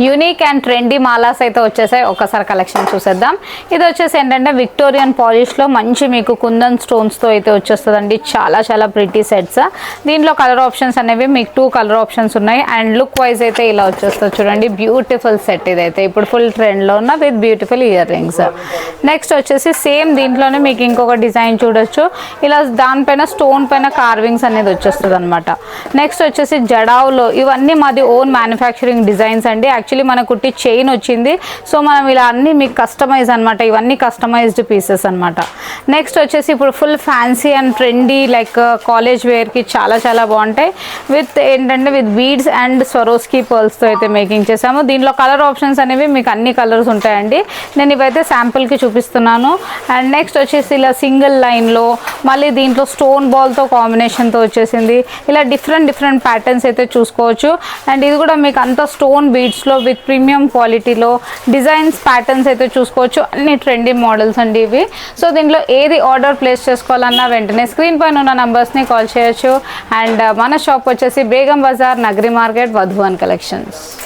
Unique and trendy మాలాస్ అయితే వచ్చేసాయి. ఒకసారి కలెక్షన్ చూసేద్దాం. ఇది వచ్చేసి ఏంటంటే విక్టోరియన్ పాలిష్లో మంచి మీకు కుందన్ స్టోన్స్తో అయితే వచ్చేస్తుందండి. చాలా చాలా ప్రిటీ సెట్స్. దీంట్లో కలర్ ఆప్షన్స్ అనేవి మీకు 2 కలర్ ఆప్షన్స్ ఉన్నాయి. అండ్ లుక్ వైజ్ అయితే ఇలా వచ్చేస్తుంది చూడండి. బ్యూటిఫుల్ సెట్ ఇదైతే ఇప్పుడు ఫుల్ ట్రెండ్లో ఉన్న with beautiful ear rings. Next వచ్చేసి సేమ్ దీంట్లోనే మీకు ఇంకొక డిజైన్ చూడొచ్చు. ఇలా దానిపైన స్టోన్ పైన కార్వింగ్స్ అనేది వచ్చేస్తుంది అనమాట. నెక్స్ట్ వచ్చేసి జడావులో ఇవన్నీ మాది ఓన్ మ్యానుఫ్యాక్చరింగ్ డిజైన్స్ అండి. యాక్చువల్లీ మన కుట్టి చైన్ వచ్చింది. సో మనం ఇలా అన్నీ మీకు కస్టమైజ్ అనమాట. ఇవన్నీ కస్టమైజ్డ్ పీసెస్ అనమాట. నెక్స్ట్ వచ్చేసి ఇప్పుడు full fancy and trendy like college వేర్కి చాలా చాలా బాగుంటాయి. విత్ ఏంటంటే విత్ బీడ్స్ అండ్ స్వరోస్కీ పర్ల్స్తో అయితే మేకింగ్ చేసాము. దీంట్లో కలర్ ఆప్షన్స్ అనేవి మీకు అన్ని కలర్స్ ఉంటాయండి. నేను ఇవైతే శాంపుల్కి చూపిస్తున్నాను. అండ్ నెక్స్ట్ వచ్చేసి ఇలా సింగిల్ లైన్లో మళ్ళీ దీంట్లో స్టోన్ బాల్తో కాంబినేషన్తో వచ్చేసింది. ఇలా డిఫరెంట్ ప్యాటర్న్స్ అయితే చూసుకోవచ్చు. అండ్ ఇది కూడా మీకు అంతా స్టోన్ బీడ్స్లో విత్ ప్రీమియం క్వాలిటీలో డిజైన్స్ ప్యాటర్న్స్ అయితే చూసుకోవచ్చు. అన్ని ట్రెండీ మోడల్స్ అండి ఇవి. సో దీంట్లో ఏది ఆర్డర్ ప్లేస్ చేసుకోవాలన్నా వెంటనే స్క్రీన్ పైన ఉన్న నంబర్స్ని కాల్ చేయొచ్చు. అండ్ మన షాప్ వచ్చేసి బేగం బజార్, నగరి మార్కెట్, వధువన్ కలెక్షన్స్.